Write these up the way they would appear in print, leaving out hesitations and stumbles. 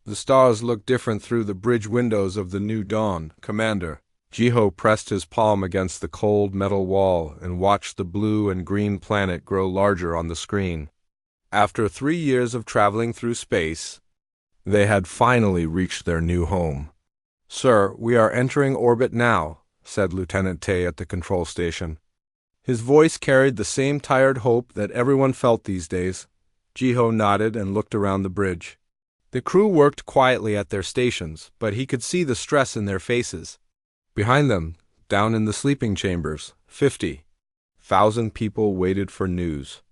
The stars look different through the bridge windows of the new dawn, Commander. Jiho pressed his palm against the cold metal wall and watched the blue and green planet grow larger on the screen. After 3 years of traveling through space, they had finally reached their new home. "Sir, we are entering orbit now," said Lieutenant Tay at the control station. His voice carried the same tired hope that everyone felt these days. Jiho nodded and looked around the bridge. The crew worked quietly at their stations, but he could see the stress in their faces. Behind them, down in the sleeping chambers, 50,000 people waited for news.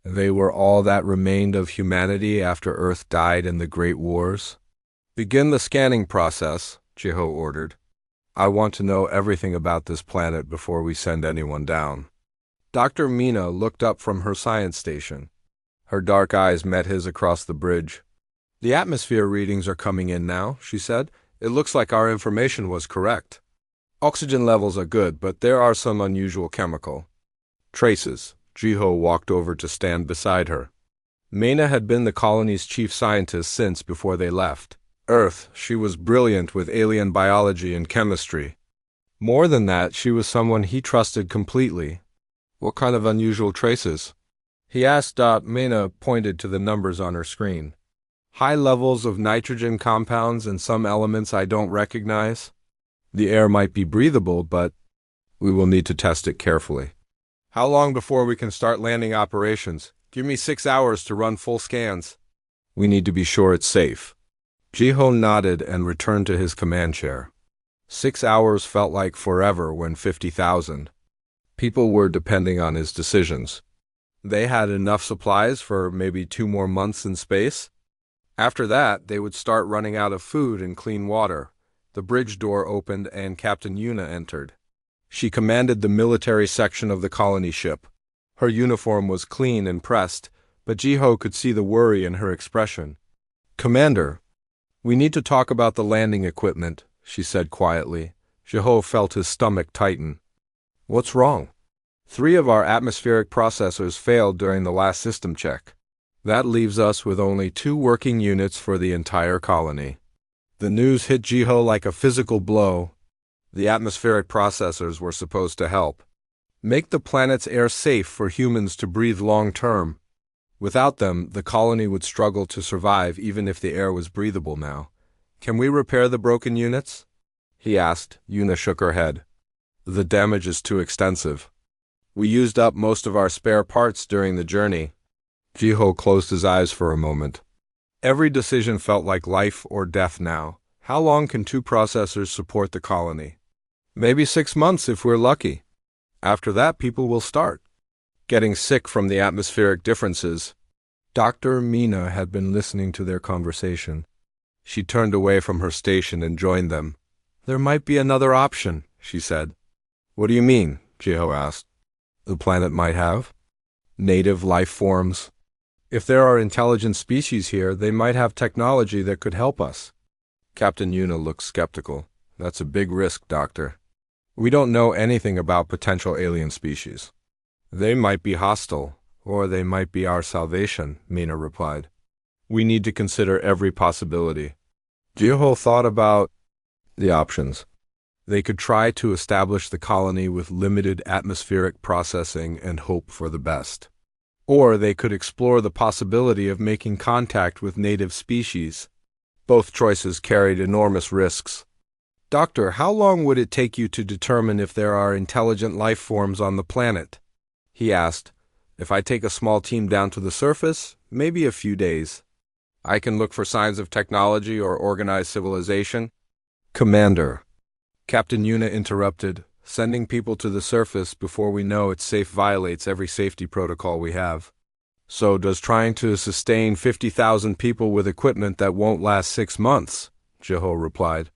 They were all that remained of humanity after Earth died in the Great Wars. "Begin the scanning process," Jiho ordered. "I want to know everything about this planet before we send anyone down." Dr. Mina looked up from her science station. Her dark eyes met his across the bridge. "The atmosphere readings are coming in now," she said. "It looks like our information was correct. Oxygen levels are good, but there are some unusual chemical traces." Jiho walked over to stand beside her. Mena had been the colony's chief scientist since before they left Earth. She was brilliant with alien biology and chemistry. More than that, she was someone he trusted completely. "What kind of unusual traces?" he asked. Mena pointed to the numbers on her screen. "High levels of nitrogen compounds and some elements I don't recognize. The air might be breathable, but we will need to test it carefully." "How long before we can start landing operations?" "Give me 6 hours to run full scans." "We need to be sure it's safe." Jiho nodded and returned to his command chair. 6 hours felt like forever when 50,000 people were depending on his decisions. They had enough supplies for maybe 2 more months in space. After that, they would start running out of food and clean water. The bridge door opened and Captain Yuna entered. She commanded the military section of the colony ship. Her uniform was clean and pressed, but Jiho could see the worry in her expression. "Commander, we need to talk about the landing equipment," she said quietly. Jiho felt his stomach tighten. "What's wrong?" "3 of our atmospheric processors failed during the last system check. That leaves us with only 2 working units for the entire colony." The news hit Jiho like a physical blow. The atmospheric processors were supposed to help make the planet's air safe for humans to breathe long term. Without them, the colony would struggle to survive even if the air was breathable now. "Can we repair the broken units?" he asked. Yuna shook her head. "The damage is too extensive. We used up most of our spare parts during the journey." Jiho closed his eyes for a moment. Every decision felt like life or death now. How long can 2 processors support the colony? Maybe 6 months if we're lucky. After that, people will start getting sick from the atmospheric differences. Dr. Mina had been listening to their conversation. She turned away from her station and joined them. "There might be another option," she said. "What do you mean?" Jiho asked. "The planet might have native life forms. If there are intelligent species here, they might have technology that could help us." Captain Yuna looked skeptical. "That's a big risk, Doctor. We don't know anything about potential alien species." "They might be hostile, or they might be our salvation," Mina replied. "We need to consider every possibility." Jiho thought about the options. They could try to establish the colony with limited atmospheric processing and hope for the best. Or they could explore the possibility of making contact with native species. Both choices carried enormous risks. "Doctor, how long would it take you to determine if there are intelligent life forms on the planet?" he asked. "If I take a small team down to the surface, maybe a few days. I can look for signs of technology or organized civilization." "Commander," Captain Yuna interrupted, "sending people to the surface before we know it's safe violates every safety protocol we have. So does trying to sustain 50,000 people with equipment that won't last 6 months, Jiho replied.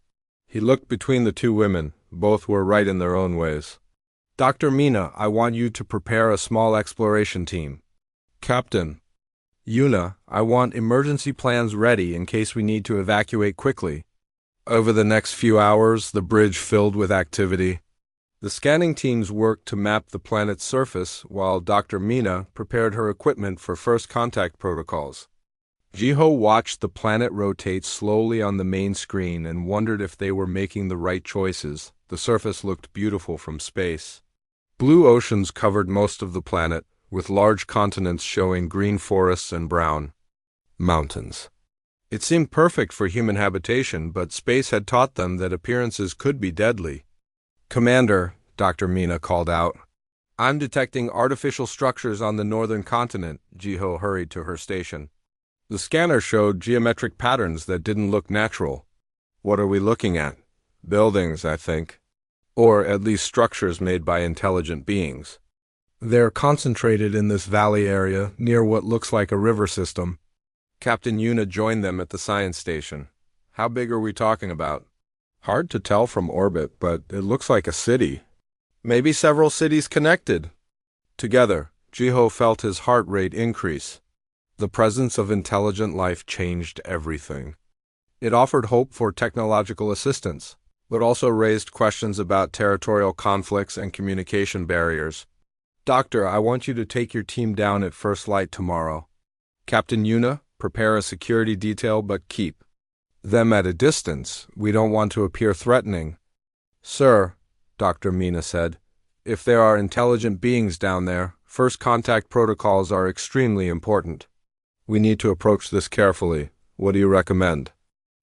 He looked between the 2 women. Both were right in their own ways. "Dr. Mina, I want you to prepare a small exploration team." "Captain." "Yuna, I want emergency plans ready in case we need to evacuate quickly." Over the next few hours, the bridge filled with activity. The scanning teams worked to map the planet's surface while Dr. Mina prepared her equipment for first contact protocols. Jiho watched the planet rotate slowly on the main screen and wondered if they were making the right choices. The surface looked beautiful from space. Blue oceans covered most of the planet, with large continents showing green forests and brown mountains. It seemed perfect for human habitation, but space had taught them that appearances could be deadly. "Commander," Dr. Mina called out. "I'm detecting artificial structures on the northern continent." Jiho hurried to her station. The scanner showed geometric patterns that didn't look natural. "What are we looking at?" "Buildings, I think. Or at least structures made by intelligent beings. They're concentrated in this valley area near what looks like a river system." Captain Yuna joined them at the science station. "How big are we talking about?" "Hard to tell from orbit, but it looks like a city. Maybe several cities connected." Together, Jiho felt his heart rate increase. The presence of intelligent life changed everything. It offered hope for technological assistance, but also raised questions about territorial conflicts and communication barriers. "Doctor, I want you to take your team down at first light tomorrow. Captain Yuna, prepare a security detail, but keep them at a distance. We don't want to appear threatening." "Sir," Dr. Mina said, "if there are intelligent beings down there, first contact protocols are extremely important. We need to approach this carefully. What do you recommend?"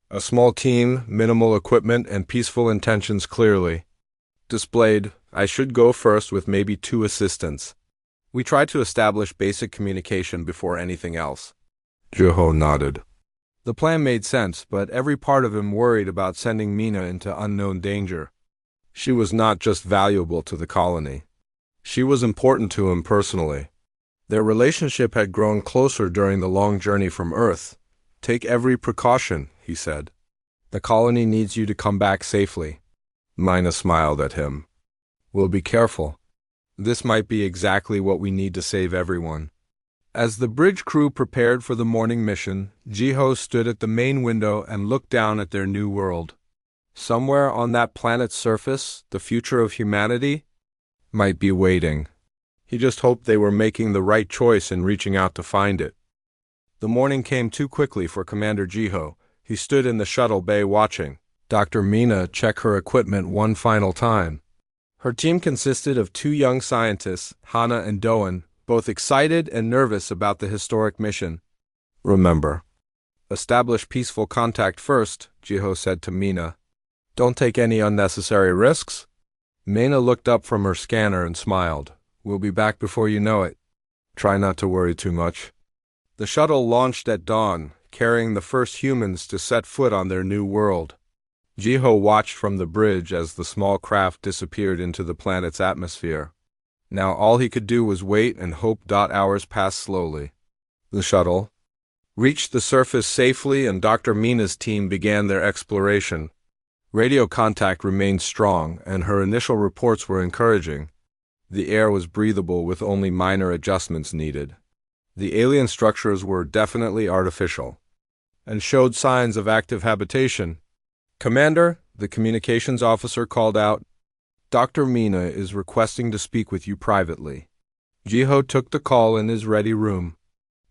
"A small team, minimal equipment, and peaceful intentions clearly displayed. I should go first with maybe 2 assistants. We try to establish basic communication before anything else." Jiho nodded. The plan made sense, but every part of him worried about sending Mina into unknown danger. She was not just valuable to the colony. She was important to him personally. Their relationship had grown closer during the long journey from Earth. "Take every precaution," he said. "The colony needs you to come back safely." Mina smiled at him. "We'll be careful. This might be exactly what we need to save everyone." As the bridge crew prepared for the morning mission, Jiho stood at the main window and looked down at their new world. Somewhere on that planet's surface, the future of humanity might be waiting. He just hoped they were making the right choice in reaching out to find it. The morning came too quickly for Commander Jiho. He stood in the shuttle bay watching Dr. Mina check her equipment one final time. Her team consisted of 2 young scientists, Hana and Doan, both excited and nervous about the historic mission. "Remember, establish peaceful contact first," Jiho said to Mina. "Don't take any unnecessary risks." Mina looked up from her scanner and smiled. "We'll be back before you know it. Try not to worry too much." The shuttle launched at dawn, carrying the first humans to set foot on their new world. Jiho watched from the bridge as the small craft disappeared into the planet's atmosphere. Now all he could do was wait and hope. Hours passed slowly. The shuttle reached the surface safely, and Dr. Mina's team began their exploration. Radio contact remained strong, and her initial reports were encouraging. The air was breathable with only minor adjustments needed. The alien structures were definitely artificial and showed signs of active habitation. "Commander," the communications officer called out, "Dr. Mina is requesting to speak with you privately." Jiho took the call in his ready room.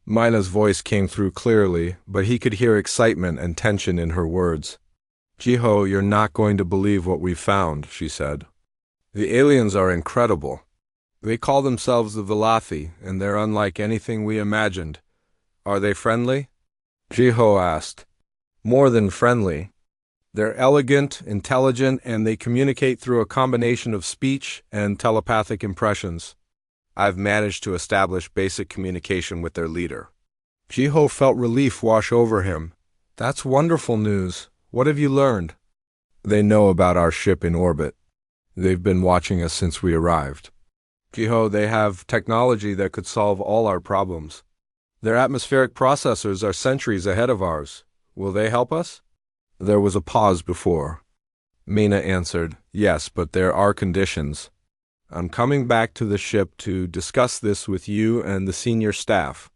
Mina's voice came through clearly, but he could hear excitement and tension in her words. "Jiho, you're not going to believe what we've found," she said. "The aliens are incredible. They call themselves the Vellathi, and they're unlike anything we imagined. Are they friendly?" Jiho asked. "More than friendly. They're elegant, intelligent, and they communicate through a combination of speech and telepathic impressions. I've managed to establish basic communication with their leader." Jiho felt relief wash over him. "That's wonderful news. What have you learned?" "They know about our ship in orbit. They've been watching us since we arrived. Jiho, they have technology that could solve all our problems. Their atmospheric processors are centuries ahead of ours. Will they help us?" There was a pause before Mina answered, "Yes, but there are conditions. I'm coming back to the ship to discuss this with you and the senior staff.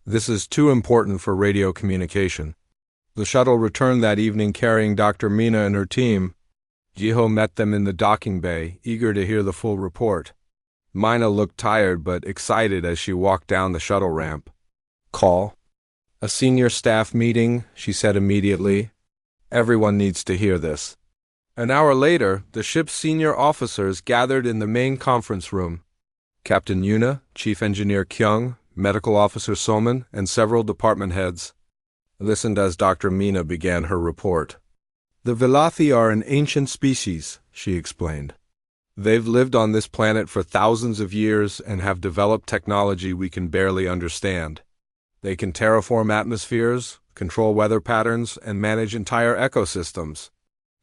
This is too important for radio communication." The shuttle returned that evening carrying Dr. Mina and her team. Jiho met them in the docking bay, eager to hear the full report. Mina looked tired but excited as she walked down the shuttle ramp. "Call?" A senior staff meeting, she said immediately. Everyone needs to hear this. An hour later, the ship's senior officers gathered in the main conference room. Captain Yuna, Chief Engineer Kyung, Medical Officer Soman, and several department heads listened as Dr. Mina began her report. The Vilathi are an ancient species, she explained. They've lived on this planet for thousands of years and have developed technology we can barely understand. They can terraform atmospheres, control weather patterns, and manage entire ecosystems.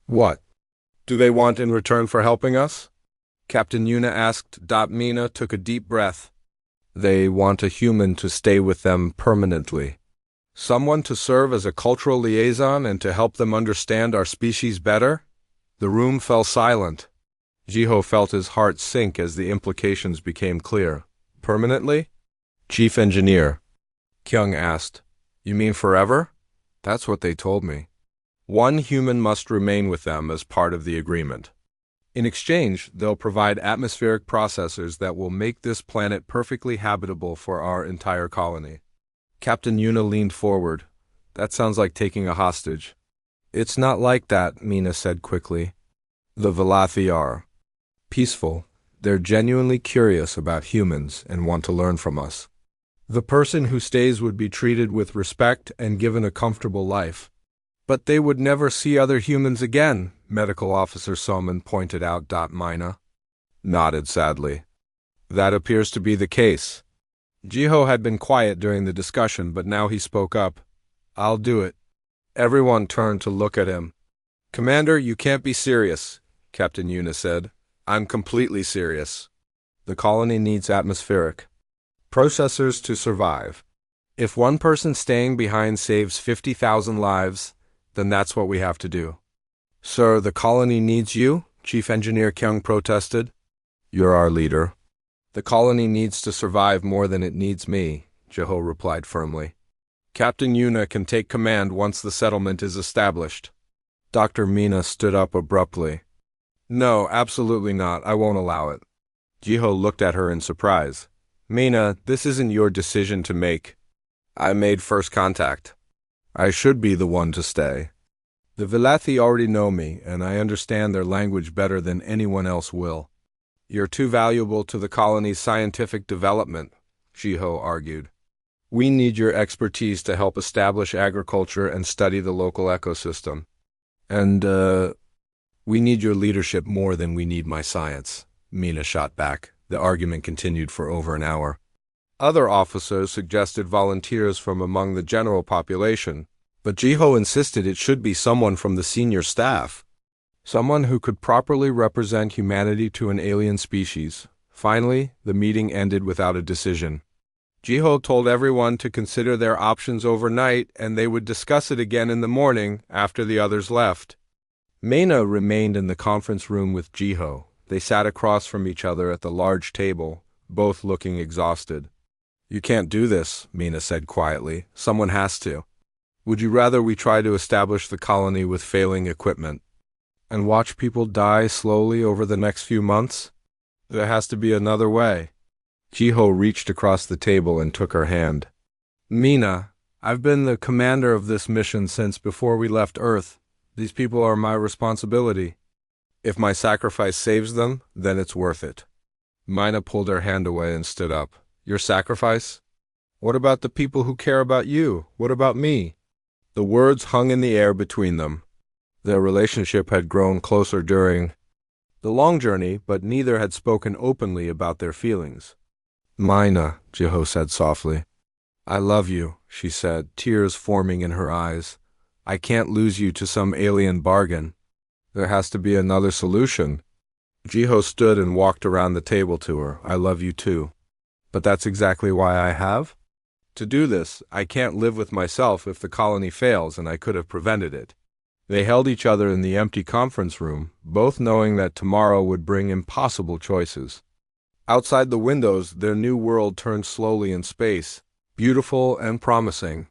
What do they want in return for helping us? Captain Yuna asked. Mina took a deep breath. They want a human to stay with them permanently. Someone to serve as a cultural liaison and to help them understand our species better? The room fell silent. Jiho felt his heart sink as the implications became clear. Permanently? Chief Engineer Kyung asked. You mean forever? That's what they told me. One human must remain with them as part of the agreement. In exchange, they'll provide atmospheric processors that will make this planet perfectly habitable for our entire colony. Captain Yuna leaned forward. That sounds like taking a hostage. It's not like that, Mina said quickly. The Vilathi are peaceful. They're genuinely curious about humans and want to learn from us. The person who stays would be treated with respect and given a comfortable life. But they would never see other humans again, Medical Officer Soman pointed out. Mina nodded sadly. That appears to be the case. Jiho had been quiet during the discussion, but now he spoke up. I'll do it. Everyone turned to look at him. Commander, you can't be serious, Captain Yuna said. I'm completely serious. The colony needs atmospheric processors to survive. If one person staying behind saves 50,000 lives, then that's what we have to do. Sir, the colony needs you, Chief Engineer Kyung protested. You're our leader. The colony needs to survive more than it needs me, Jiho replied firmly. Captain Yuna can take command once the settlement is established. Dr. Mina stood up abruptly. No, absolutely not. I won't allow it. Jiho looked at her in surprise. Mina, this isn't your decision to make. I made first contact. I should be the one to stay. The Vilathi already know me, and I understand their language better than anyone else will. You're too valuable to the colony's scientific development, Jiho argued. We need your expertise to help establish agriculture and study the local ecosystem. And, we need your leadership more than we need my science, Mina shot back. The argument continued for over an hour. Other officers suggested volunteers from among the general population, but Jiho insisted it should be someone from the senior staff. Someone who could properly represent humanity to an alien species. Finally, the meeting ended without a decision. Jiho told everyone to consider their options overnight, and they would discuss it again in the morning after the others left. Mina remained in the conference room with Jiho. They sat across from each other at the large table, both looking exhausted. You can't do this, Mina said quietly. Someone has to. Would you rather we try to establish the colony with failing equipment and watch people die slowly over the next few months? There has to be another way. Jiho reached across the table and took her hand. Mina, I've been the commander of this mission since before we left Earth. These people are my responsibility. If my sacrifice saves them, then it's worth it. Mina pulled her hand away and stood up. Your sacrifice? What about the people who care about you? What about me? The words hung in the air between them. Their relationship had grown closer during the long journey, but neither had spoken openly about their feelings. Mina, Jiho said softly. I love you, she said, tears forming in her eyes. I can't lose you to some alien bargain. There has to be another solution. Jiho stood and walked around the table to her. I love you too. But that's exactly why I have. To do this, I can't live with myself if the colony fails, and I could have prevented it. They held each other in the empty conference room, both knowing that tomorrow would bring impossible choices. Outside the windows, their new world turned slowly in space, beautiful and promising,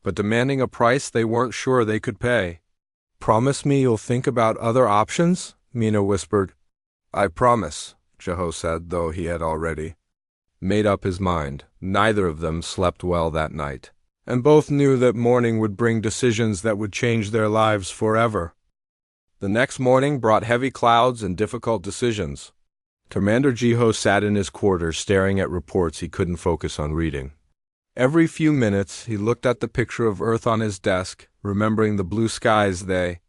but demanding a price they weren't sure they could pay. Promise me you'll think about other options? Mina whispered. I promise, Jiho said, though he had already made up his mind. Neither of them slept well that night. and both knew that morning would bring decisions that would change their lives forever. The next morning brought heavy clouds and difficult decisions. Commander Jiho sat in his quarters staring at reports he couldn't focus on reading. Every few minutes he looked at the picture of Earth on his desk, remembering the blue skies they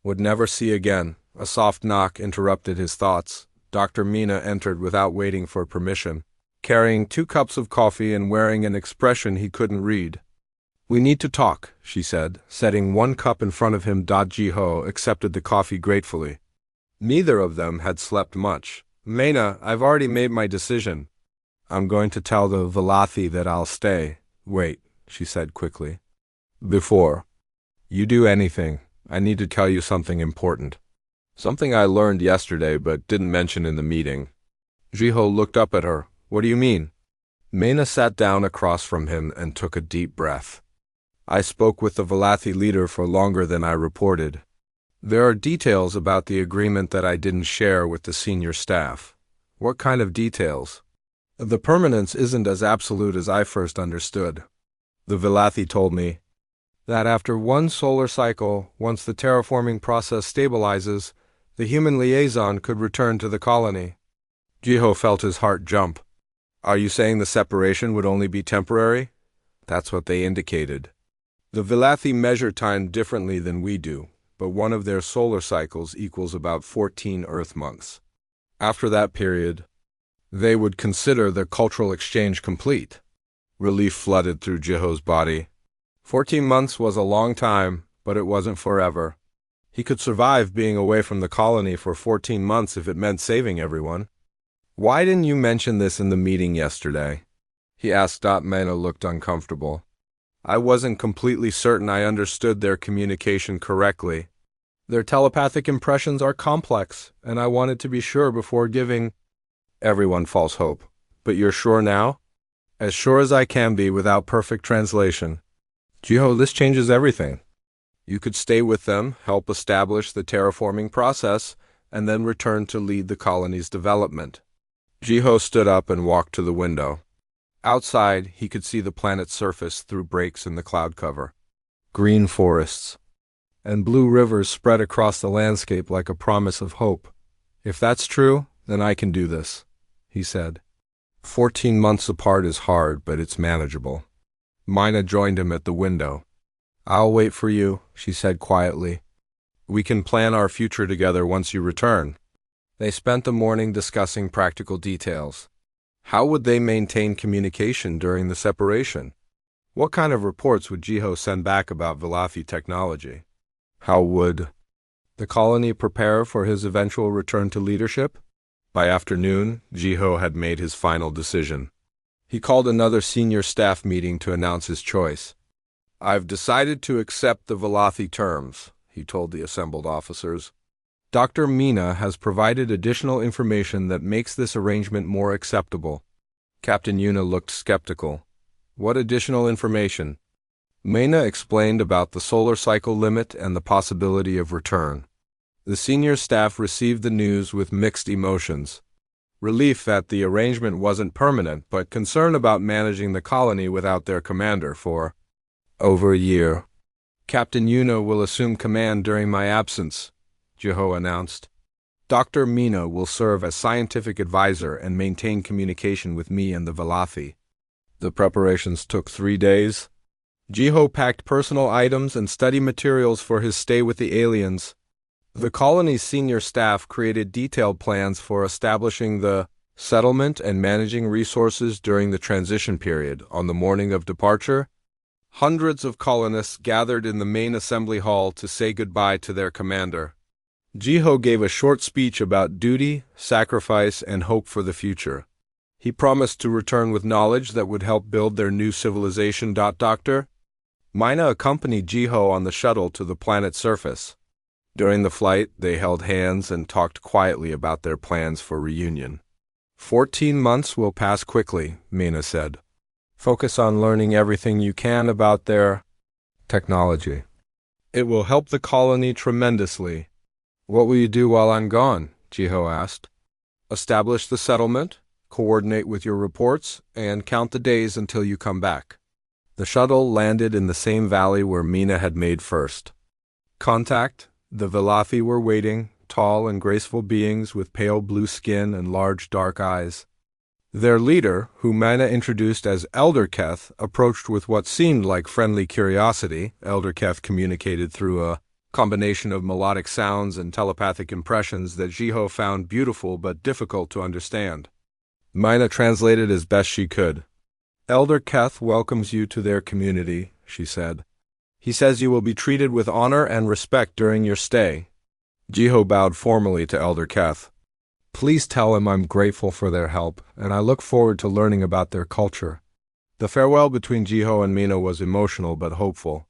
would never see again. A soft knock interrupted his thoughts. Dr. Mina entered without waiting for permission, carrying 2 cups of coffee and wearing an expression he couldn't read. "We need to talk," she said, setting 1 cup in front of him. Jiho accepted the coffee gratefully. Neither of them had slept much. "Mena, I've already made my decision. I'm going to tell the Valathi that I'll stay." "Wait," she said quickly. "Before you do anything, I need to tell you something important. Something I learned yesterday but didn't mention in the meeting." Jiho looked up at her. "What do you mean?" Mena sat down across from him and took a deep breath. "I spoke with the Valathi leader for longer than I reported. There are details about the agreement that I didn't share with the senior staff." "What kind of details?" "The permanence isn't as absolute as I first understood. The Valathi told me that after 1 solar cycle, once the terraforming process stabilizes, the human liaison could return to the colony." Jiho felt his heart jump. "Are you saying the separation would only be temporary?" "That's what they indicated. The Valathi measure time differently than we do, but one of their solar cycles equals about 14 Earth months. After that period, they would consider the cultural exchange complete." Relief flooded through Jiho's body. 14 months was a long time, but it wasn't forever. He could survive being away from the colony for 14 months if it meant saving everyone. "Why didn't you mention this in the meeting yesterday?" he asked. Mena looked uncomfortable. "I wasn't completely certain I understood their communication correctly. Their telepathic impressions are complex, and I wanted to be sure before giving everyone false hope." "But you're sure now?" "As sure as I can be without perfect translation." "Jiho, this changes everything. You could stay with them, help establish the terraforming process, and then return to lead the colony's development." Jiho stood up and walked to the window. Outside, he could see the planet's surface through breaks in the cloud cover. Green forests and blue rivers spread across the landscape like a promise of hope. "If that's true, then I can do this," he said. 14 months apart is hard, but it's manageable. Mina joined him at the window. "I'll wait for you," she said quietly. "We can plan our future together once you return." They spent the morning discussing practical details. How would they maintain communication during the separation? What kind of reports would Jiho send back about Valathi technology? How would the colony prepare for his eventual return to leadership? By afternoon, Jiho had made his final decision. He called another senior staff meeting to announce his choice. "I've decided to accept the Valathi terms," he told the assembled officers. "Dr. Mina has provided additional information that makes this arrangement more acceptable." Captain Yuna looked skeptical. "What additional information?" Mena explained about the solar cycle limit and the possibility of return. The senior staff received the news with mixed emotions. Relief that the arrangement wasn't permanent, but concern about managing the colony without their commander for over a year. "Captain Yuna will assume command during my absence," Jiho announced. "Dr. Mina will serve as scientific advisor and maintain communication with me and the Valathi." The preparations took 3 days. Jiho packed personal items and study materials for his stay with the aliens. The colony's senior staff created detailed plans for establishing the settlement and managing resources during the transition period. On the morning of departure, hundreds of colonists gathered in the main assembly hall to say goodbye to their commander. Jiho gave a short speech about duty, sacrifice, and hope for the future. He promised to return with knowledge that would help build their new civilization. Dr. Mina accompanied Jiho on the shuttle to the planet's surface. During the flight, they held hands and talked quietly about their plans for reunion. 14 months will pass quickly, Mina said. Focus on learning everything you can about their technology. It will help the colony tremendously. What will you do while I'm gone? Jiho asked. Establish the settlement, coordinate with your reports, and count the days until you come back. The shuttle landed in the same valley where Mina had made first contact. The Velothi were waiting, tall and graceful beings with pale blue skin and large dark eyes. Their leader, who Mina introduced as Elder Keth, approached with what seemed like friendly curiosity. Elder Keth communicated through a combination of melodic sounds and telepathic impressions that Jiho found beautiful but difficult to understand. Mina translated as best she could. "Elder Keth welcomes you to their community," she said. "He says you will be treated with honor and respect during your stay." Jiho bowed formally to Elder Keth. "Please tell him I'm grateful for their help, and I look forward to learning about their culture." The farewell between Jiho and Mina was emotional but hopeful.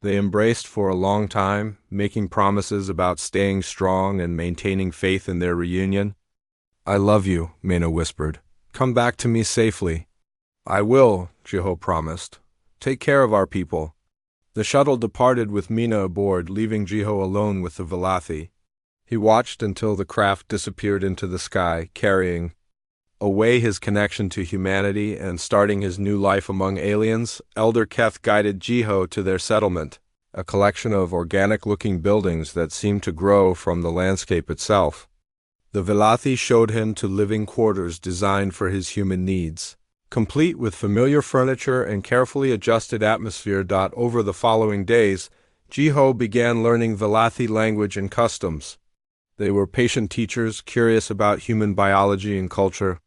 They embraced for a long time, making promises about staying strong and maintaining faith in their reunion. "I love you," Mina whispered. "Come back to me safely." "I will," Jiho promised. "Take care of our people." The shuttle departed with Mina aboard, leaving Jiho alone with the Velothi. He watched until the craft disappeared into the sky, carrying away his connection to humanity and starting his new life among aliens. Elder Keth guided Jiho to their settlement, a collection of organic-looking buildings that seemed to grow from the landscape itself. The Velothi showed him to living quarters designed for his human needs, complete with familiar furniture and carefully adjusted atmosphere. Over the following days, Jiho began learning Velothi language and customs. They were patient teachers, curious about human biology and culture.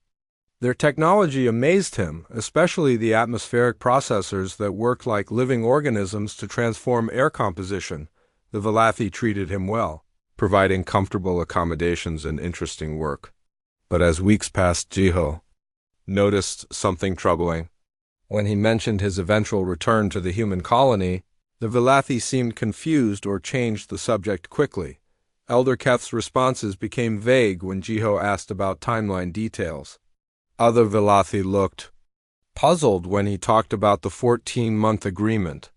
Their technology amazed him, especially the atmospheric processors that worked like living organisms to transform air composition. The Velothi treated him well, providing comfortable accommodations and interesting work. But as weeks passed, Jiho noticed something troubling. When he mentioned his eventual return to the human colony, the Velothi seemed confused or changed the subject quickly. Elder Keth's responses became vague when Jiho asked about timeline details. Other Velothi looked puzzled when he talked about the 14-month agreement.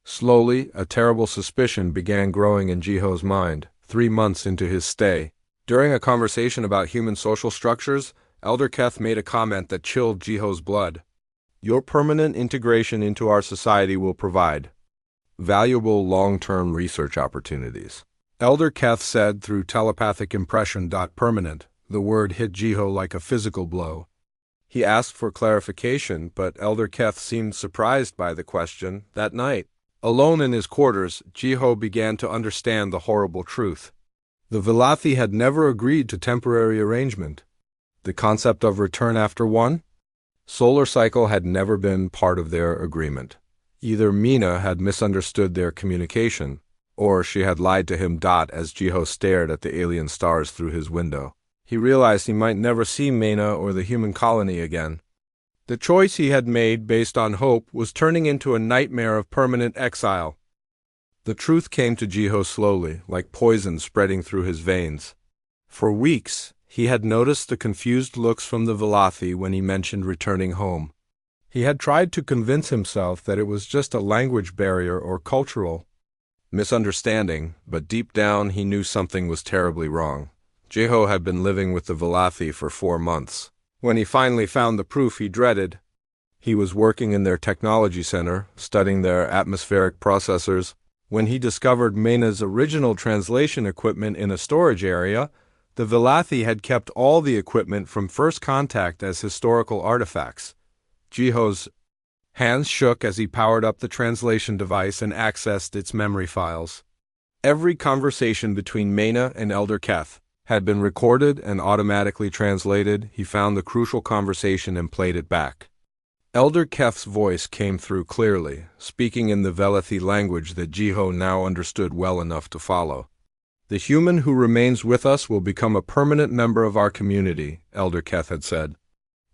Slowly, a terrible suspicion began growing in Jiho's mind, 3 months into his stay. During a conversation about human social structures, Elder Keth made a comment that chilled Jiho's blood. "Your permanent integration into our society will provide valuable long-term research opportunities," Elder Keth said through telepathic impression. Permanent. The word hit Jiho like a physical blow. He asked for clarification, but Elder Keth seemed surprised by the question. That night, alone in his quarters, Jiho began to understand the horrible truth. The Velothi had never agreed to temporary arrangement. The concept of return after one solar cycle had never been part of their agreement. Either Mina had misunderstood their communication, or she had lied to him. As Jiho stared at the alien stars through his window, he realized he might never see Mina or the human colony again. The choice he had made based on hope was turning into a nightmare of permanent exile. The truth came to Jiho slowly, like poison spreading through his veins. For weeks, he had noticed the confused looks from the Velothi when he mentioned returning home. He had tried to convince himself that it was just a language barrier or cultural misunderstanding, but deep down he knew something was terribly wrong. Jiho had been living with the Velothi for 4 months. When he finally found the proof he dreaded, he was working in their technology center, studying their atmospheric processors. When he discovered Mina's original translation equipment in a storage area, the Velothi had kept all the equipment from first contact as historical artifacts. Jiho's hands shook as he powered up the translation device and accessed its memory files. Every conversation between Mina and Elder Keth had been recorded and automatically translated. He found the crucial conversation and played it back. Elder Keth's voice came through clearly, speaking in the Velothi language that Jiho now understood well enough to follow. "The human who remains with us will become a permanent member of our community," Elder Keth had said.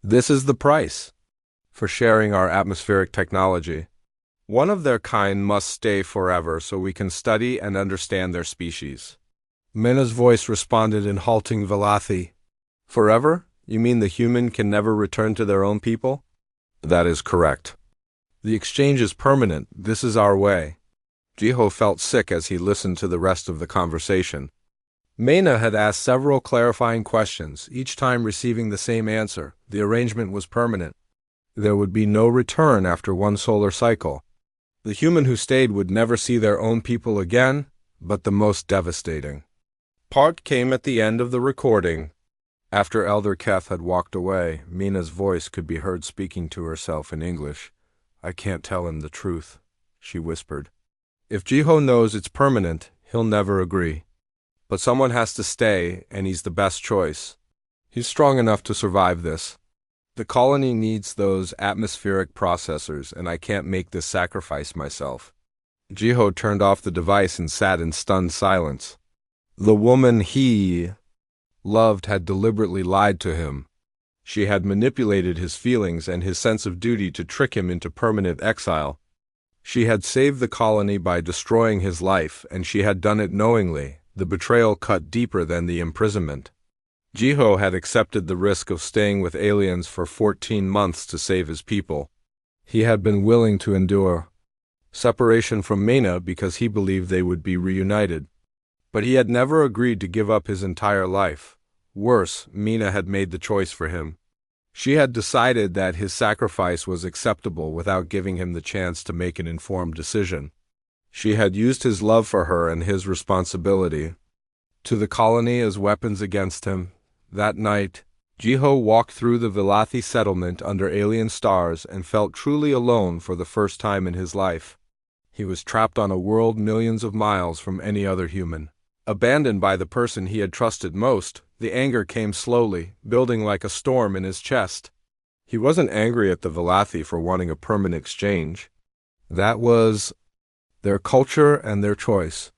"This is the price for sharing our atmospheric technology. One of their kind must stay forever so we can study and understand their species." Mina's voice responded in halting Velothi. "Forever? You mean the human can never return to their own people?" "That is correct. The exchange is permanent. This is our way." Jiho felt sick as he listened to the rest of the conversation. Mina had asked several clarifying questions, each time receiving the same answer. The arrangement was permanent. There would be no return after one solar cycle. The human who stayed would never see their own people again, but the most devastating part came at the end of the recording. After Elder Keth had walked away, Mina's voice could be heard speaking to herself in English. "I can't tell him the truth," she whispered. "If Jiho knows it's permanent, he'll never agree. But someone has to stay, and he's the best choice. He's strong enough to survive this. The colony needs those atmospheric processors, and I can't make this sacrifice myself." Jiho turned off the device and sat in stunned silence. The woman he loved had deliberately lied to him. She had manipulated his feelings and his sense of duty to trick him into permanent exile. She had saved the colony by destroying his life, and she had done it knowingly. The betrayal cut deeper than the imprisonment. Jiho had accepted the risk of staying with aliens for 14 months to save his people. He had been willing to endure separation from Mena because he believed they would be reunited. But he had never agreed to give up his entire life. Worse, Mena had made the choice for him. She had decided that his sacrifice was acceptable without giving him the chance to make an informed decision. She had used his love for her and his responsibility to the colony as weapons against him. That night, Jiho walked through the Vilathi settlement under alien stars and felt truly alone for the first time in his life. He was trapped on a world millions of miles from any other human. Abandoned by the person he had trusted most, the anger came slowly, building like a storm in his chest. He wasn't angry at the Vilathi for wanting a permanent exchange. That was their culture and their choice.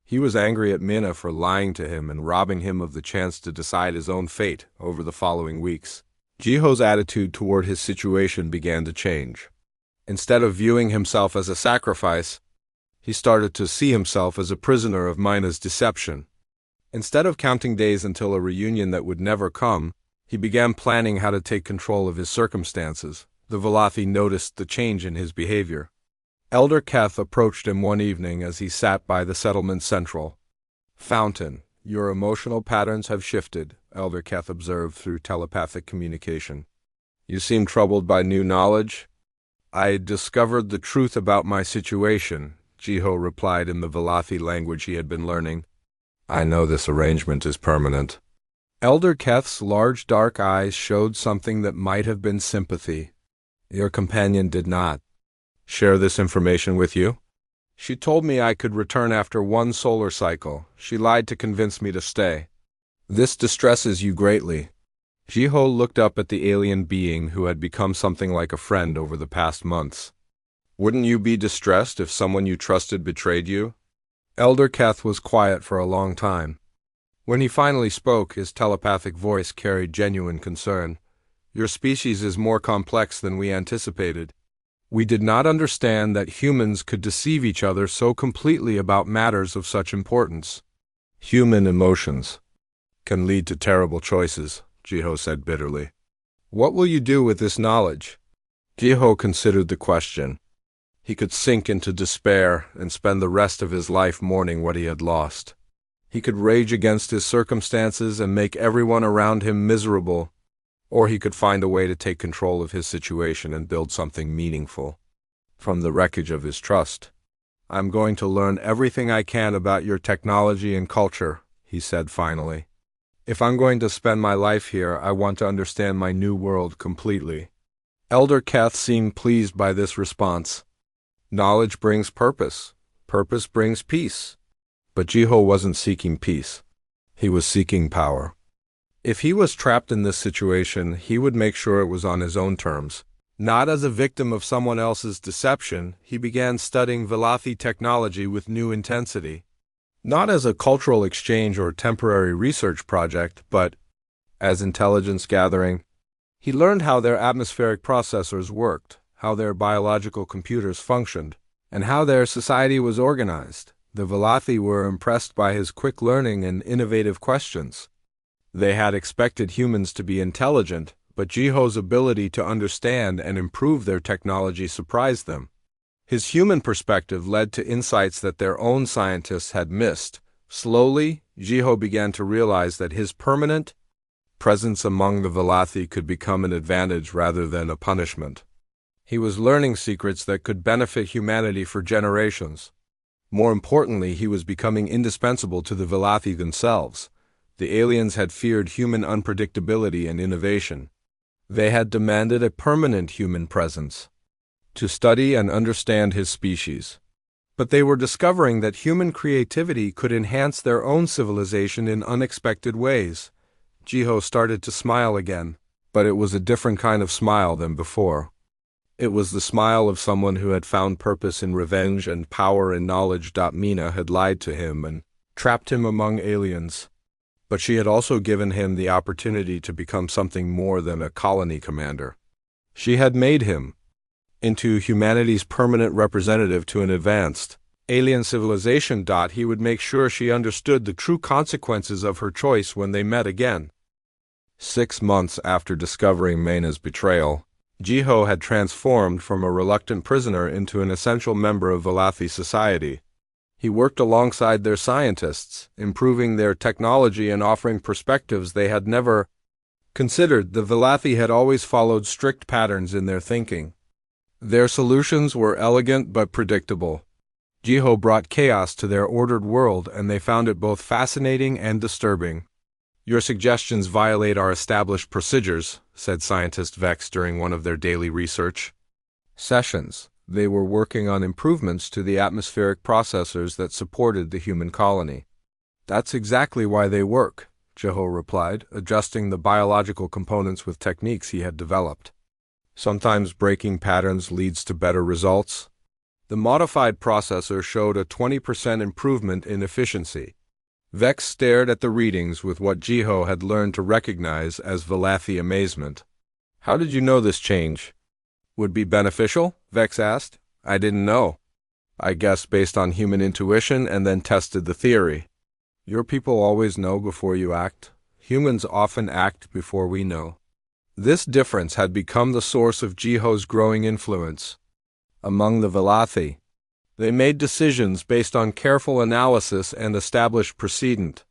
He was angry at Mina for lying to him and robbing him of the chance to decide his own fate over the following weeks. Jiho's attitude toward his situation began to change. Instead of viewing himself as a sacrifice, he started to see himself as a prisoner of Mina's deception. Instead of counting days until a reunion that would never come, he began planning how to take control of his circumstances. The Vilathi noticed the change in his behavior. Elder Keth approached him one evening as he sat by the settlement central fountain. "Your emotional patterns have shifted," Elder Keth observed through telepathic communication. "You seem troubled by new knowledge." "I discovered the truth about my situation," Jiho replied in the Vilathi language he had been learning. "I know this arrangement is permanent." Elder Keth's large dark eyes showed something that might have been sympathy. "Your companion did not share this information with you?" "She told me I could return after one solar cycle. She lied to convince me to stay." "This distresses you greatly." Jiho looked up at the alien being who had become something like a friend over the past months. "Wouldn't you be distressed if someone you trusted betrayed you?" Elder Keth was quiet for a long time. When he finally spoke, his telepathic voice carried genuine concern. "Your species is more complex than we anticipated. We did not understand that humans could deceive each other so completely about matters of such importance. Human emotions can lead to terrible choices," Jiho said bitterly. "What will you do with this knowledge?" Jiho considered the question. He could sink into despair and spend the rest of his life mourning what he had lost. He could rage against his circumstances and make everyone around him miserable, or he could find a way to take control of his situation and build something meaningful from the wreckage of his trust. "I'm going to learn everything I can about your technology and culture," he said finally. "If I'm going to spend my life here, I want to understand my new world completely." Elder Keth seemed pleased by this response. Knowledge brings purpose. Purpose brings peace. But Jiho wasn't seeking peace. He was seeking power. If he was trapped in this situation, he would make sure it was on his own terms. Not as a victim of someone else's deception, he began studying Vilathi technology with new intensity. Not as a cultural exchange or temporary research project, but as intelligence gathering. He learned how their atmospheric processors worked, how their biological computers functioned, and how their society was organized. The Vilathi were impressed by his quick learning and innovative questions. They had expected humans to be intelligent, but Jiho's ability to understand and improve their technology surprised them. His human perspective led to insights that their own scientists had missed. Slowly, Jiho began to realize that his permanent Presence among the Velothi could become an advantage rather than a punishment. He was learning secrets that could benefit humanity for generations. More importantly, he was becoming indispensable to the Velothi themselves. The aliens had feared human unpredictability and innovation. They had demanded a permanent human presence to study and understand his species. But they were discovering that human creativity could enhance their own civilization in unexpected ways. Jiho started to smile again, but it was a different kind of smile than before. It was the smile of someone who had found purpose in revenge and power in knowledge. Mina had lied to him and trapped him among aliens. But she had also given him the opportunity to become something more than a colony commander. She had made him into humanity's permanent representative to an advanced alien civilization. He would make sure she understood the true consequences of her choice when they met again. 6 months after discovering Mayna's betrayal, Jiho had transformed from a reluctant prisoner into an essential member of Velothi society. He worked alongside their scientists, improving their technology and offering perspectives they had never considered. The Velothi had always followed strict patterns in their thinking. Their solutions were elegant but predictable. Jiho brought chaos to their ordered world, and they found it both fascinating and disturbing. "Your suggestions violate our established procedures," said Scientist Vex during one of their daily research sessions. They were working on improvements to the atmospheric processors that supported the human colony. "That's exactly why they work," Jiho replied, adjusting the biological components with techniques he had developed. "Sometimes breaking patterns leads to better results." The modified processor showed a 20% improvement in efficiency. Vex stared at the readings with what Jiho had learned to recognize as Velothi amazement. "How did you know this change would be beneficial?" Vex asked. "I didn't know. I guessed based on human intuition and then tested the theory." "Your people always know before you act. Humans often act before we know." This difference had become the source of Jiho's growing influence among the Velothi. They made decisions based on careful analysis and established precedent.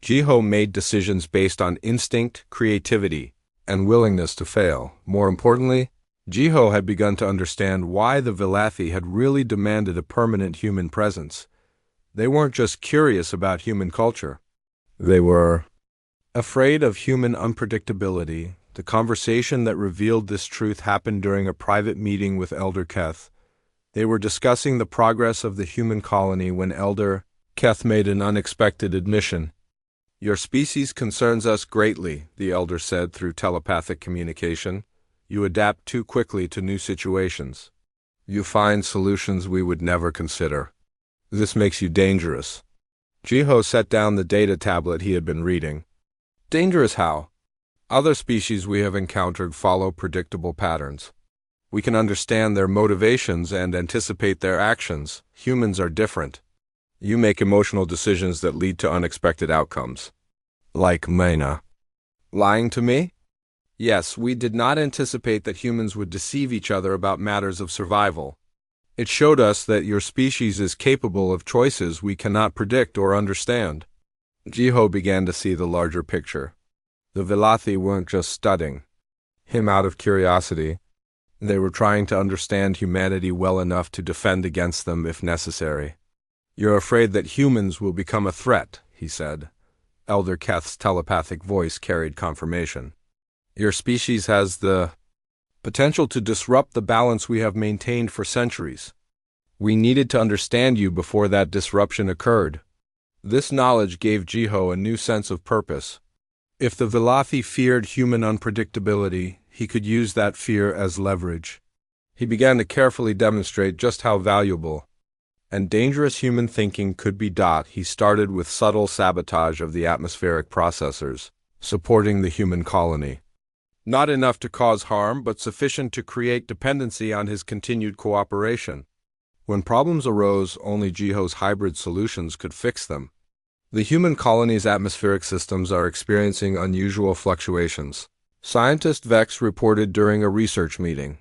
Jiho made decisions based on instinct, creativity, and willingness to fail. More importantly, Jiho had begun to understand why the Velothi had really demanded a permanent human presence. They weren't just curious about human culture. They were afraid of human unpredictability. The conversation that revealed this truth happened during a private meeting with Elder Keth. They were discussing the progress of the human colony when Elder Keth made an unexpected admission. "Your species concerns us greatly," the Elder said through telepathic communication. "You adapt too quickly to new situations. You find solutions we would never consider. This makes you dangerous." Jiho set down the data tablet he had been reading. "Dangerous how?" "Other species we have encountered follow predictable patterns. We can understand their motivations and anticipate their actions. Humans are different. You make emotional decisions that lead to unexpected outcomes." "Like Mayna." "Lying to me?" "Yes, we did not anticipate that humans would deceive each other about matters of survival. It showed us that your species is capable of choices we cannot predict or understand." Jiho began to see the larger picture. The Velothi weren't just studying him out of curiosity. They were trying to understand humanity well enough to defend against them if necessary. "You're afraid that humans will become a threat," he said. Elder Keth's telepathic voice carried confirmation. "Your species has the potential to disrupt the balance we have maintained for centuries. We needed to understand you before that disruption occurred." This knowledge gave Jiho a new sense of purpose. If the Velothi feared human unpredictability, he could use that fear as leverage. He began to carefully demonstrate just how valuable and dangerous human thinking could be. He started with subtle sabotage of the atmospheric processors, supporting the human colony. Not enough to cause harm, but sufficient to create dependency on his continued cooperation. When problems arose, only Jiho's hybrid solutions could fix them. The human colony's atmospheric systems are experiencing unusual fluctuations, Scientist Vex reported during a research meeting.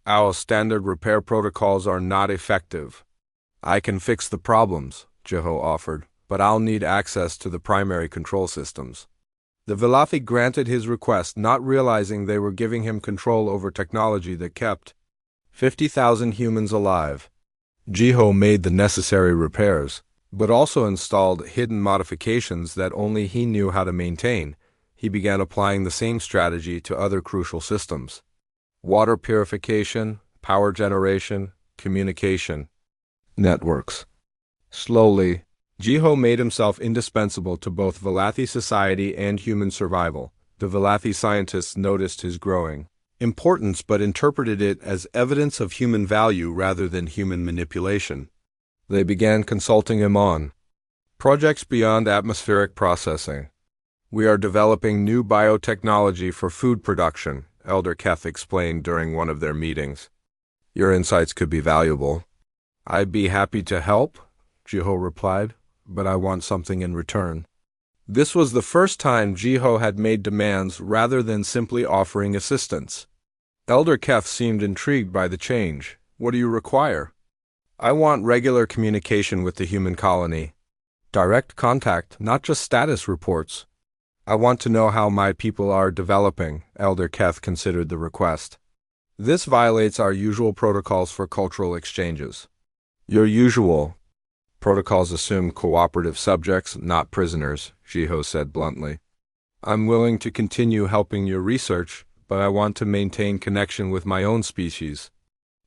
"Our standard repair protocols are not effective." "I can fix the problems," Jiho offered, "but I'll need access to the primary control systems." The Velothi granted his request, not realizing they were giving him control over technology that kept 50,000 humans alive. Jiho made the necessary repairs, but also installed hidden modifications that only he knew how to maintain. He began applying the same strategy to other crucial systems: water purification, power generation, communication, networks. Slowly, Jiho made himself indispensable to both Velothi society and human survival. The Velothi scientists noticed his growing importance but interpreted it as evidence of human value rather than human manipulation. They began consulting him on projects beyond atmospheric processing. "We are developing new biotechnology for food production," Elder Keth explained during one of their meetings. "Your insights could be valuable." "I'd be happy to help," Jiho replied, "but I want something in return." This was the first time Jiho had made demands rather than simply offering assistance. Elder Keth seemed intrigued by the change. "What do you require?" "I want regular communication with the human colony. Direct contact, not just status reports. I want to know how my people are developing," Elder Keth considered the request. "This violates our usual protocols for cultural exchanges." "Your usual protocols assume cooperative subjects, not prisoners," Jiho said bluntly. "I'm willing to continue helping your research, but I want to maintain connection with my own species."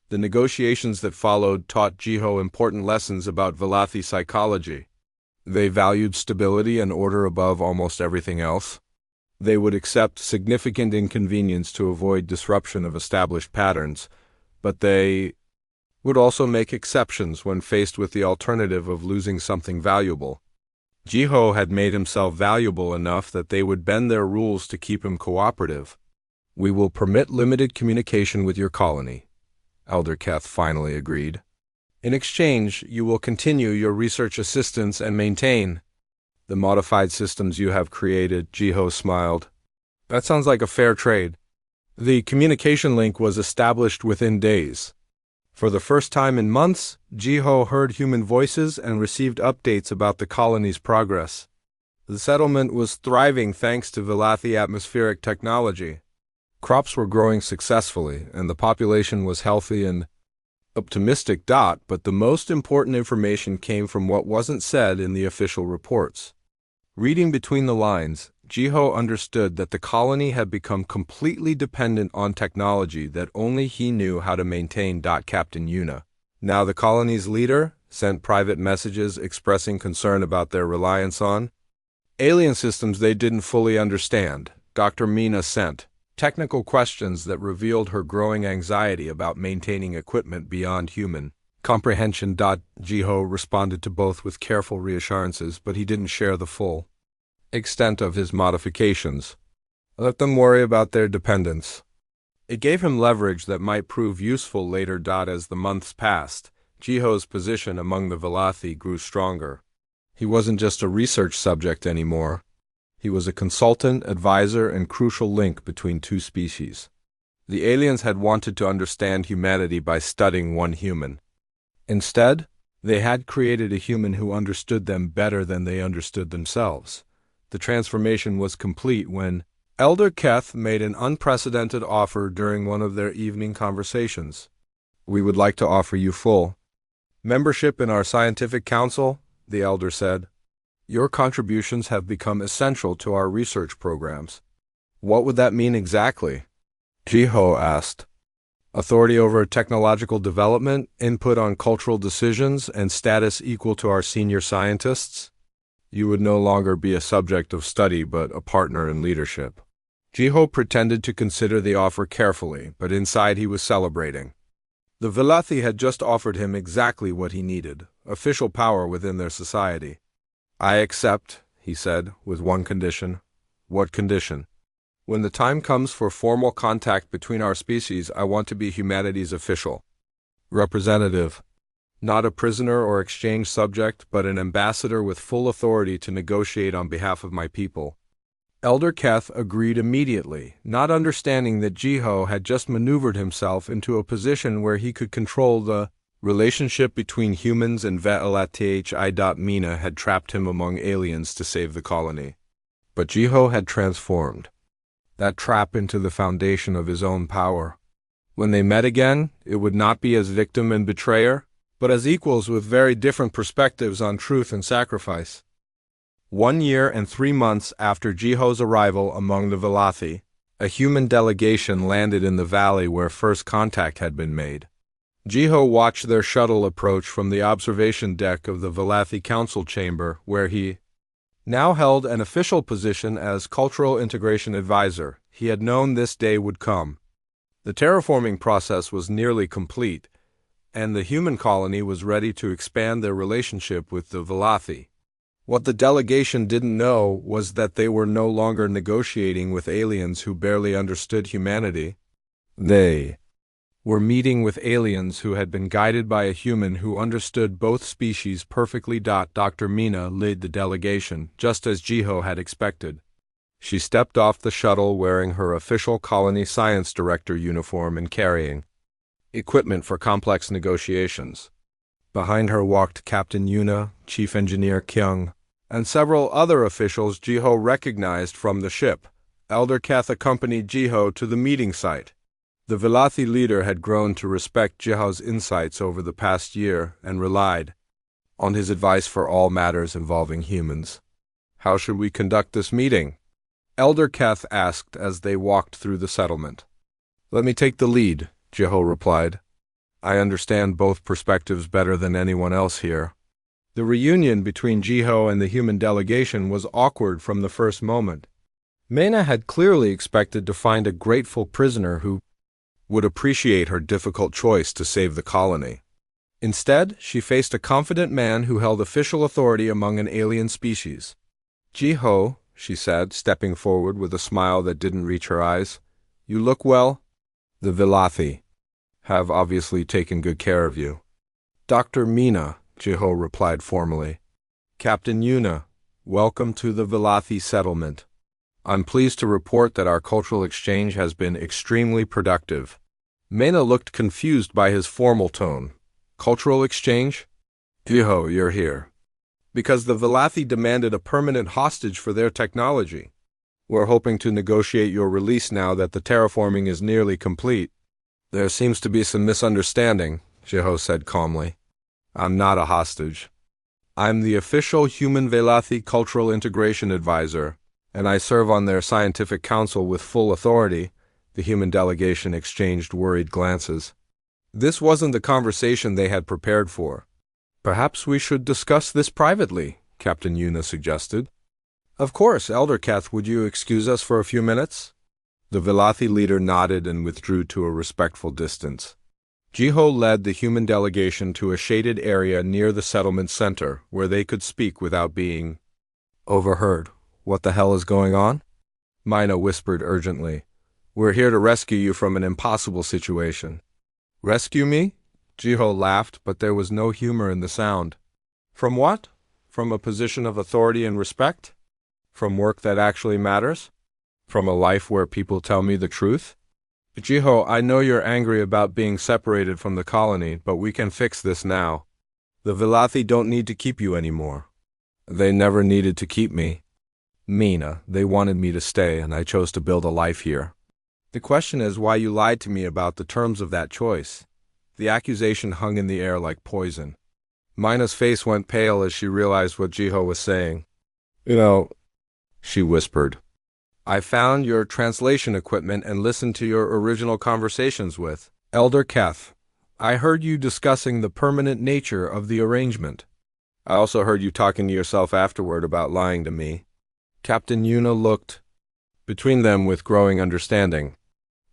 The negotiations that followed taught Jiho important lessons about Velothi psychology. They valued stability and order above almost everything else. They would accept significant inconvenience to avoid disruption of established patterns, but they would also make exceptions when faced with the alternative of losing something valuable. Jiho had made himself valuable enough that they would bend their rules to keep him cooperative. "We will permit limited communication with your colony," Elder Keth finally agreed. "In exchange, you will continue your research assistance and maintain the modified systems you have created." Jiho smiled. "That sounds like a fair trade." The communication link was established within days. For the first time in months, Jiho heard human voices and received updates about the colony's progress. The settlement was thriving thanks to Velothi atmospheric technology. Crops were growing successfully, and the population was healthy and optimistic. But the most important information came from what wasn't said in the official reports. Reading between the lines, Jiho understood that the colony had become completely dependent on technology that only he knew how to maintain. Captain Yuna, now the colony's leader, sent private messages expressing concern about their reliance on alien systems they didn't fully understand. Dr. Mina sent technical questions that revealed her growing anxiety about maintaining equipment beyond human comprehension. Jiho responded to both with careful reassurances, but he didn't share the full extent of his modifications. Let them worry about their dependence. It gave him leverage that might prove useful later. As the months passed, Jiho's position among the Velothi grew stronger. He wasn't just a research subject anymore. He was a consultant, advisor, and crucial link between two species. The aliens had wanted to understand humanity by studying one human. Instead, they had created a human who understood them better than they understood themselves. The transformation was complete when Elder Keth made an unprecedented offer during one of their evening conversations. "We would like to offer you full membership in our scientific council," the elder said. "Your contributions have become essential to our research programs." "What would that mean exactly?" Jiho asked. "Authority over technological development, input on cultural decisions, and status equal to our senior scientists. You would no longer be a subject of study but a partner in leadership." Jiho pretended to consider the offer carefully, but inside he was celebrating. The Velothi had just offered him exactly what he needed: official power within their society. "I accept," he said, "with one condition." "What condition?" "When the time comes for formal contact between our species, I want to be humanity's official representative. Not a prisoner or exchange subject, but an ambassador with full authority to negotiate on behalf of my people." Elder Keth agreed immediately, not understanding that Jiho had just maneuvered himself into a position where he could control the relationship between humans and Velothi. Mina had trapped him among aliens to save the colony. But Jiho had transformed that trap into the foundation of his own power. When they met again, it would not be as victim and betrayer, but as equals with very different perspectives on truth and sacrifice. 1 year and 3 months after Jiho's arrival among the Velathi, a human delegation landed in the valley where first contact had been made. Jiho watched their shuttle approach from the observation deck of the Velathi Council Chamber, where he now held an official position as Cultural Integration Advisor. He had known this day would come. The terraforming process was nearly complete, and the human colony was ready to expand their relationship with the Velathi. What the delegation didn't know was that they were no longer negotiating with aliens who barely understood humanity. They were meeting with aliens who had been guided by a human who understood both species perfectly. Dr. Mina led the delegation, just as Jiho had expected. She stepped off the shuttle wearing her official colony science director uniform and carrying equipment for complex negotiations. Behind her walked Captain Yuna, Chief Engineer Kyung, and several other officials Jiho recognized from the ship. Elder Keth accompanied Jiho to the meeting site. The Velathi leader had grown to respect Jiho's insights over the past year and relied on his advice for all matters involving humans. "How should we conduct this meeting?" Elder Keth asked as they walked through the settlement. "Let me take the lead," Jiho replied. "I understand both perspectives better than anyone else here." The reunion between Jiho and the human delegation was awkward from the first moment. Mena had clearly expected to find a grateful prisoner who would appreciate her difficult choice to save the colony. Instead, she faced a confident man who held official authority among an alien species. "Jiho," she said, stepping forward with a smile that didn't reach her eyes, "you look well. The Velathi have obviously taken good care of you." "Dr. Mina," Jiho replied formally. "Captain Yuna, welcome to the Velathi settlement. I'm pleased to report that our cultural exchange has been extremely productive." Mena looked confused by his formal tone. "Cultural exchange?" "Jiho, you're here because the Velathi demanded a permanent hostage for their technology. We're hoping to negotiate your release now that the terraforming is nearly complete." "There seems to be some misunderstanding," Jiho said calmly. "I'm not a hostage. I'm the official human Velathi Cultural Integration Advisor, and I serve on their scientific council with full authority." The human delegation exchanged worried glances. This wasn't the conversation they had prepared for. "Perhaps we should discuss this privately," Captain Yuna suggested. "Of course, Elder Keth, would you excuse us for a few minutes?" The Velathi leader nodded and withdrew to a respectful distance. Jiho led the human delegation to a shaded area near the settlement center where they could speak without being overheard. "What the hell is going on?" Mina whispered urgently. "We're here to rescue you from an impossible situation." "Rescue me?" Jiho laughed, but there was no humor in the sound. "From what? From a position of authority and respect? From work that actually matters? From a life where people tell me the truth?" "Jiho, I know you're angry about being separated from the colony, but we can fix this now. The Velathi don't need to keep you anymore." "They never needed to keep me. Mina, they wanted me to stay, and I chose to build a life here. The question is why you lied to me about the terms of that choice." The accusation hung in the air like poison. Mina's face went pale as she realized what Jiho was saying. "You know," she whispered, "I found your translation equipment and listened to your original conversations with Elder Keth. I heard you discussing the permanent nature of the arrangement. I also heard you talking to yourself afterward about lying to me." Captain Yuna looked between them with growing understanding.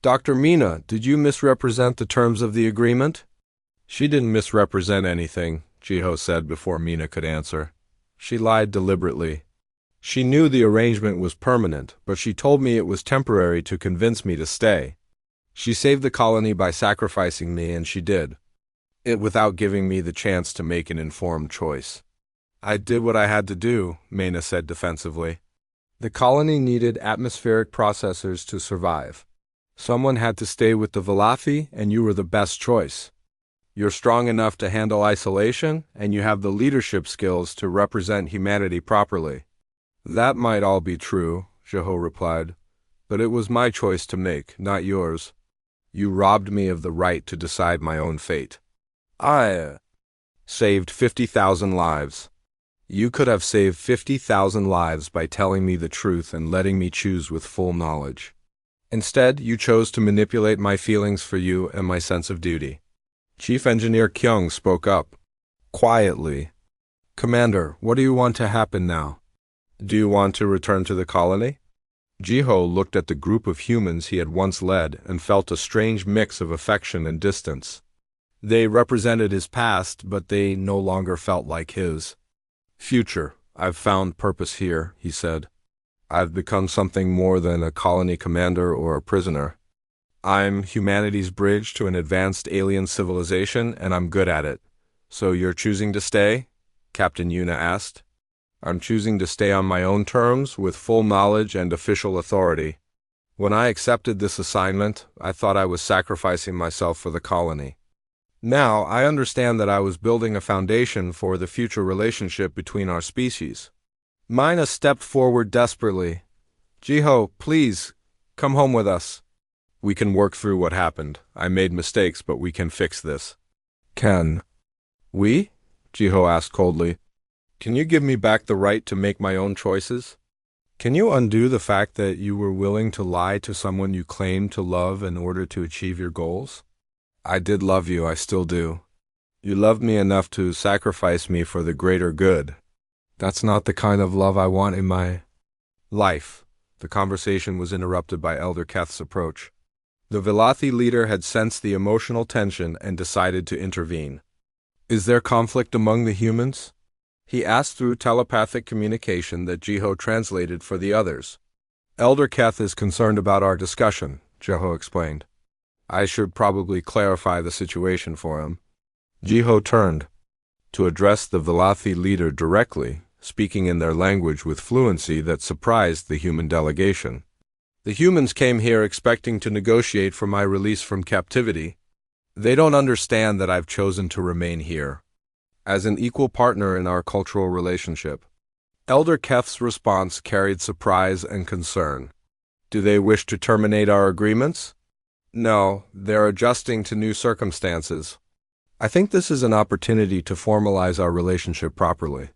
"Dr. Mina, did you misrepresent the terms of the agreement?" "She didn't misrepresent anything," Jiho said before Mina could answer. "She lied deliberately. She knew the arrangement was permanent, but she told me it was temporary to convince me to stay. She saved the colony by sacrificing me, and she did it without giving me the chance to make an informed choice." "I did what I had to do," Mina said defensively. "The colony needed atmospheric processors to survive. Someone had to stay with the Velathi, and you were the best choice. You're strong enough to handle isolation, and you have the leadership skills to represent humanity properly." That might all be true, Jeho replied, but it was my choice to make, not yours. You robbed me of the right to decide my own fate. I saved 50,000 lives. You could have saved 50,000 lives by telling me the truth and letting me choose with full knowledge. Instead, you chose to manipulate my feelings for you and my sense of duty. Chief Engineer Kyung spoke up, quietly. Commander, what do you want to happen now? Do you want to return to the colony? Jeho looked at the group of humans he had once led and felt a strange mix of affection and distance. They represented his past, but they no longer felt like his future. I've found purpose here, he said. I've become something more than a colony commander or a prisoner. I'm humanity's bridge to an advanced alien civilization, and I'm good at it. So you're choosing to stay? Captain Yuna asked. I'm choosing to stay on my own terms, with full knowledge and official authority. When I accepted this assignment, I thought I was sacrificing myself for the colony. Now, I understand that I was building a foundation for the future relationship between our species. Mina stepped forward desperately. Jeho, please, come home with us. We can work through what happened. I made mistakes, but we can fix this. Can we? Jeho asked coldly. Can you give me back the right to make my own choices? Can you undo the fact that you were willing to lie to someone you claimed to love in order to achieve your goals? I did love you, I still do. You loved me enough to sacrifice me for the greater good. That's not the kind of love I want in my life. The conversation was interrupted by Elder Keth's approach. The Velothi leader had sensed the emotional tension and decided to intervene. Is there conflict among the humans? He asked through telepathic communication that Jeho translated for the others. Elder Keth is concerned about our discussion, Jeho explained. I should probably clarify the situation for him. Jeho turned to address the Velothi leader directly, speaking in their language with fluency that surprised the human delegation. The humans came here expecting to negotiate for my release from captivity. They don't understand that I've chosen to remain here, as an equal partner in our cultural relationship. Elder Keth's response carried surprise and concern. Do they wish to terminate our agreements? No, they're adjusting to new circumstances. I think this is an opportunity to formalize our relationship properly.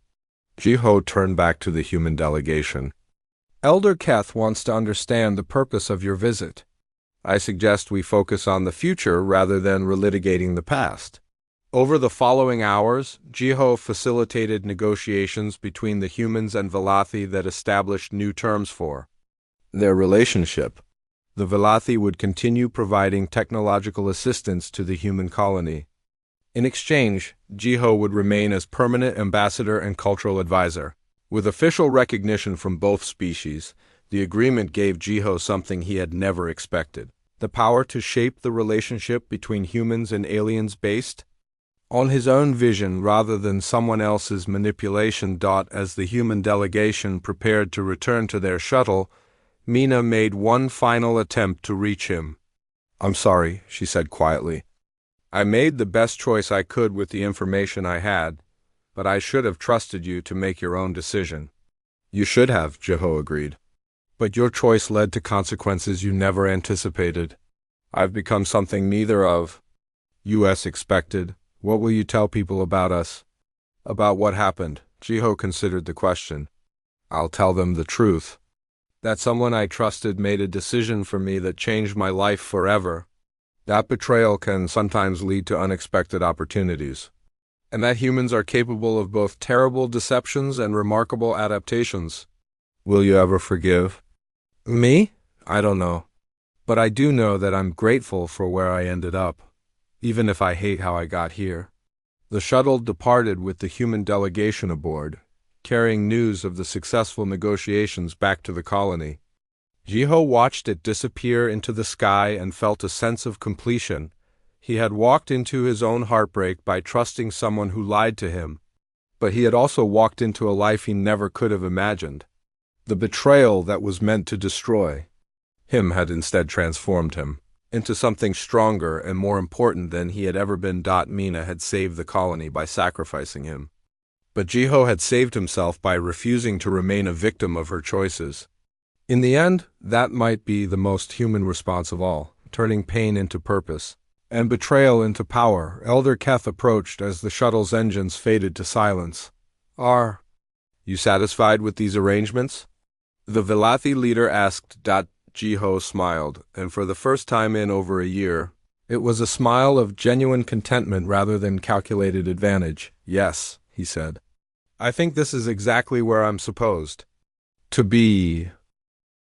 Jeho turned back to the human delegation. Elder Keth wants to understand the purpose of your visit. I suggest we focus on the future rather than relitigating the past. Over the following hours, Jeho facilitated negotiations between the humans and Velothi that established new terms for their relationship. The Velothi would continue providing technological assistance to the human colony. In exchange, Jeho would remain as permanent ambassador and cultural advisor. With official recognition from both species, the agreement gave Jeho something he had never expected: the power to shape the relationship between humans and aliens based on his own vision rather than someone else's manipulation. As the human delegation prepared to return to their shuttle, Mina made one final attempt to reach him. I'm sorry, she said quietly. I made the best choice I could with the information I had, but I should have trusted you to make your own decision. You should have, Jeho agreed. But your choice led to consequences you never anticipated. I've become something neither of us expected. What will you tell people about us? About what happened? Jeho considered the question. I'll tell them the truth. That someone I trusted made a decision for me that changed my life forever. That betrayal can sometimes lead to unexpected opportunities. And that humans are capable of both terrible deceptions and remarkable adaptations. Will you ever forgive? Me? I don't know. But I do know that I'm grateful for where I ended up, even if I hate how I got here. The shuttle departed with the human delegation aboard, carrying news of the successful negotiations back to the colony. Jeho watched it disappear into the sky and felt a sense of completion. He had walked into his own heartbreak by trusting someone who lied to him, but he had also walked into a life he never could have imagined. The betrayal that was meant to destroy him had instead transformed him into something stronger and more important than he had ever been. Mina had saved the colony by sacrificing him. But Jiho had saved himself by refusing to remain a victim of her choices. In the end, that might be the most human response of all, turning pain into purpose and betrayal into power. Elder Keth approached as the shuttle's engines faded to silence. Are you satisfied with these arrangements? The Vilathi leader asked. Jiho smiled, and for the first time in over a year, it was a smile of genuine contentment rather than calculated advantage. Yes, he said. I think this is exactly where I'm supposed to be.